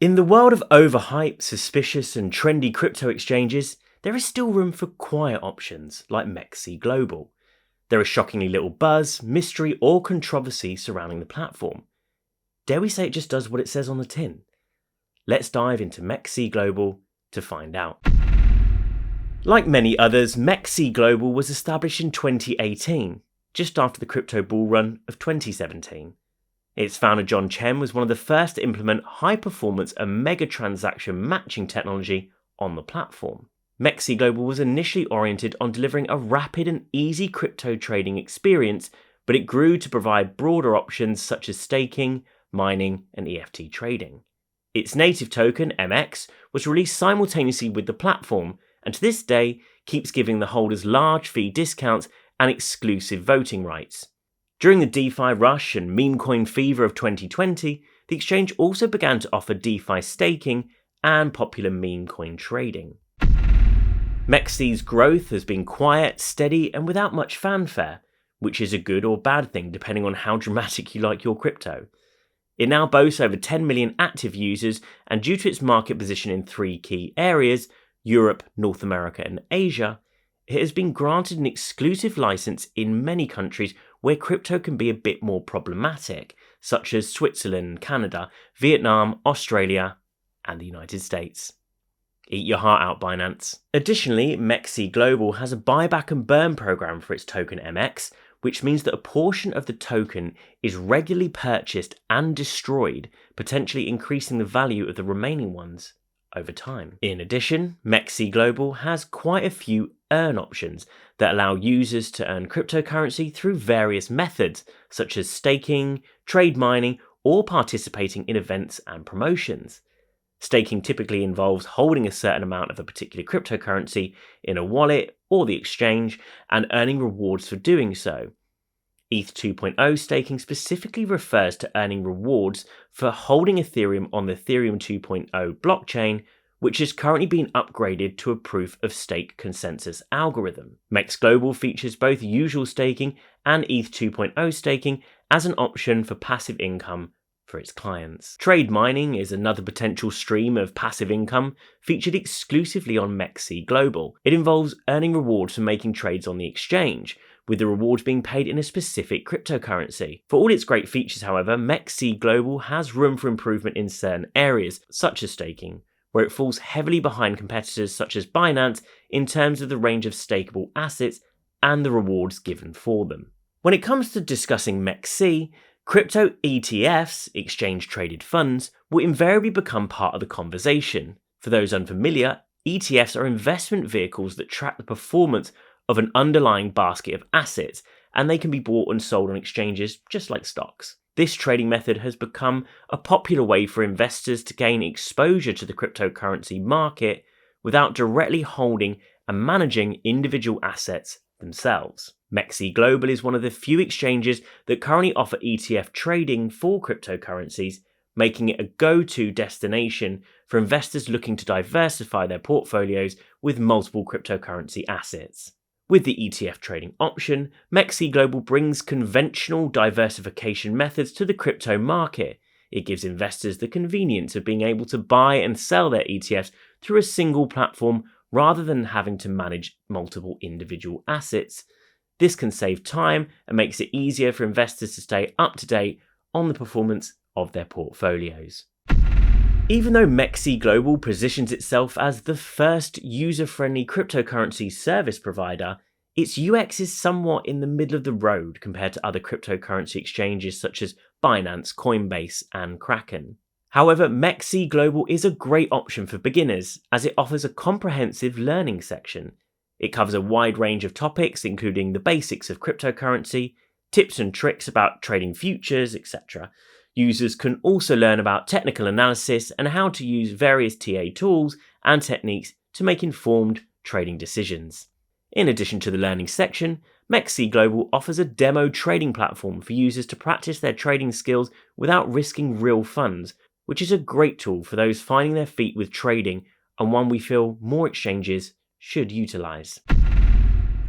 In the world of overhyped, suspicious and trendy crypto exchanges, there is still room for quiet options like MEXC Global. There is shockingly little buzz, mystery or controversy surrounding the platform. Dare we say it just does what it says on the tin? Let's dive into MEXC Global to find out. Like many others, MEXC Global was established in 2018, just after the crypto bull run of 2017. Its founder John Chen was one of the first to implement high-performance and mega-transaction matching technology on the platform. MEXC Global was initially oriented on delivering a rapid and easy crypto trading experience, but it grew to provide broader options such as staking, mining, and EFT trading. Its native token, MEX, was released simultaneously with the platform, and to this day keeps giving the holders large fee discounts and exclusive voting rights. During the DeFi rush and meme coin fever of 2020, the exchange also began to offer DeFi staking and popular meme coin trading. MEXC's growth has been quiet, steady, and without much fanfare, which is a good or bad thing depending on how dramatic you like your crypto. It now boasts over 10 million active users, and due to its market position in three key areas, Europe, North America, and Asia, it has been granted an exclusive license in many countries where crypto can be a bit more problematic, such as Switzerland, Canada, Vietnam, Australia, and the United States. Eat your heart out, Binance. Additionally, MEXC Global has a buyback and burn program for its token MEX, which means that a portion of the token is regularly purchased and destroyed, potentially increasing the value of the remaining ones over time. In addition, MEXC Global has quite a few earn options that allow users to earn cryptocurrency through various methods, such as staking, trade mining, or participating in events and promotions. Staking typically involves holding a certain amount of a particular cryptocurrency in a wallet or the exchange and earning rewards for doing so. ETH 2.0 staking specifically refers to earning rewards for holding Ethereum on the Ethereum 2.0 blockchain, which is currently being upgraded to a proof of stake consensus algorithm. MEX Global features both usual staking and ETH 2.0 staking as an option for passive income for its clients. Trade mining is another potential stream of passive income featured exclusively on MEXC Global. It involves earning rewards for making trades on the exchange, with the rewards being paid in a specific cryptocurrency. For all its great features, however, MEXC Global has room for improvement in certain areas, such as staking, where it falls heavily behind competitors such as Binance in terms of the range of stakeable assets and the rewards given for them. When it comes to discussing MEXC, crypto ETFs, exchange-traded funds, will invariably become part of the conversation. For those unfamiliar, ETFs are investment vehicles that track the performance of an underlying basket of assets, and they can be bought and sold on exchanges just like stocks. This trading method has become a popular way for investors to gain exposure to the cryptocurrency market without directly holding and managing individual assets themselves. MEXC Global is one of the few exchanges that currently offer ETF trading for cryptocurrencies, making it a go-to destination for investors looking to diversify their portfolios with multiple cryptocurrency assets. With the ETF trading option, MEXC Global brings conventional diversification methods to the crypto market. It gives investors the convenience of being able to buy and sell their ETFs through a single platform rather than having to manage multiple individual assets. This can save time and makes it easier for investors to stay up to date on the performance of their portfolios. Even though MEXC Global positions itself as the first user-friendly cryptocurrency service provider, its UX is somewhat in the middle of the road compared to other cryptocurrency exchanges such as Binance, Coinbase, and Kraken. However, MEXC Global is a great option for beginners as it offers a comprehensive learning section. It covers a wide range of topics, including the basics of cryptocurrency, tips and tricks about trading futures, etc. Users can also learn about technical analysis and how to use various TA tools and techniques to make informed trading decisions. In addition to the learning section, MEXC Global offers a demo trading platform for users to practice their trading skills without risking real funds, which is a great tool for those finding their feet with trading and one we feel more exchanges should utilize.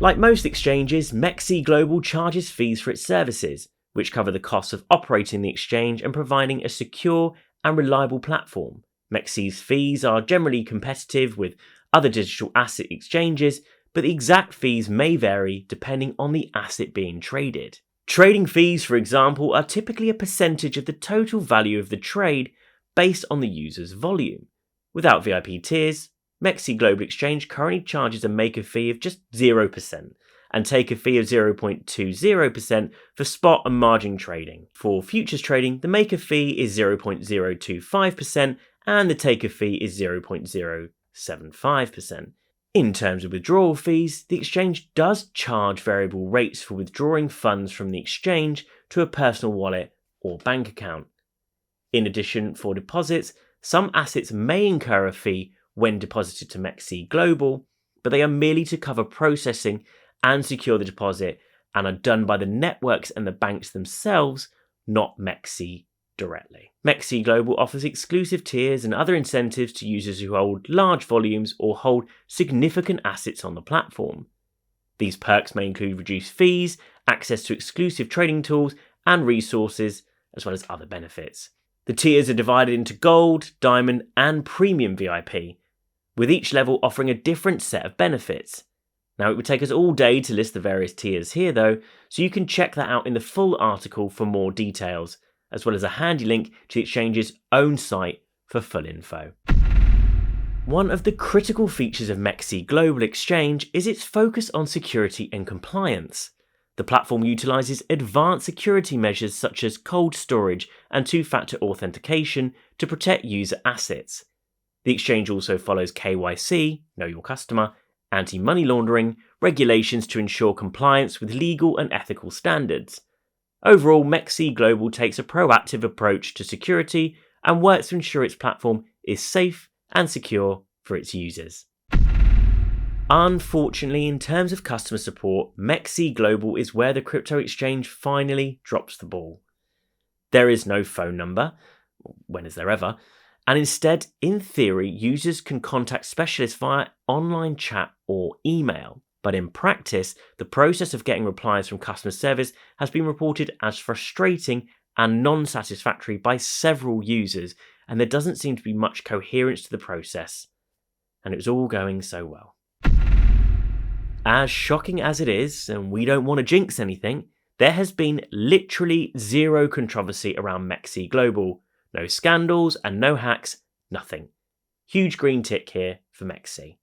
Like most exchanges, MEXC Global charges fees for its services, which cover the costs of operating the exchange and providing a secure and reliable platform. MEXC's fees are generally competitive with other digital asset exchanges, but the exact fees may vary depending on the asset being traded. Trading fees, for example, are typically a percentage of the total value of the trade based on the user's volume. Without VIP tiers, MEXC Global Exchange currently charges a maker fee of just 0% and taker fee of 0.20% for spot and margin trading. For futures trading, the maker fee is 0.025% and the taker fee is 0.075%. In terms of withdrawal fees, the exchange does charge variable rates for withdrawing funds from the exchange to a personal wallet or bank account. In addition, for deposits, some assets may incur a fee when deposited to MEXC Global, but they are merely to cover processing and secure the deposit and are done by the networks and the banks themselves, not MEXC directly. MEXC Global offers exclusive tiers and other incentives to users who hold large volumes or hold significant assets on the platform. These perks may include reduced fees, access to exclusive trading tools and resources, as well as other benefits. The tiers are divided into Gold, Diamond, and Premium VIP, with each level offering a different set of benefits. Now, it would take us all day to list the various tiers here though, so you can check that out in the full article for more details, as well as a handy link to the exchange's own site for full info. One of the critical features of MEXC Global Exchange is its focus on security and compliance. The platform utilises advanced security measures such as cold storage and two-factor authentication to protect user assets. The exchange also follows KYC, Know Your Customer, anti-money laundering, regulations to ensure compliance with legal and ethical standards. Overall, MEXC Global takes a proactive approach to security and works to ensure its platform is safe and secure for its users. Unfortunately, in terms of customer support, MEXC Global is where the crypto exchange finally drops the ball. There is no phone number, when is there ever, and instead, in theory, users can contact specialists via online chat or email. But in practice, the process of getting replies from customer service has been reported as frustrating and non-satisfactory by several users, and there doesn't seem to be much coherence to the process. And it was all going so well. As shocking as it is, and we don't want to jinx anything, there has been literally zero controversy around MEXC Global. No scandals and no hacks, nothing. Huge green tick here for MEXC.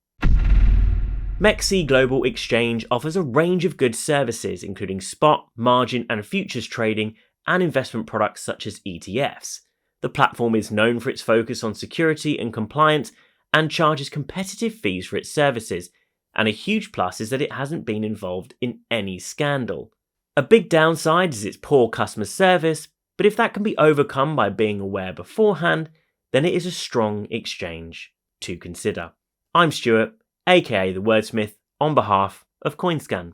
MEXC Global Exchange offers a range of good services, including spot, margin, and futures trading, and investment products such as ETFs. The platform is known for its focus on security and compliance and charges competitive fees for its services, and a huge plus is that it hasn't been involved in any scandal. A big downside is its poor customer service, but if that can be overcome by being aware beforehand, then it is a strong exchange to consider. I'm Stuart, aka The Wordsmith, on behalf of CoinScan.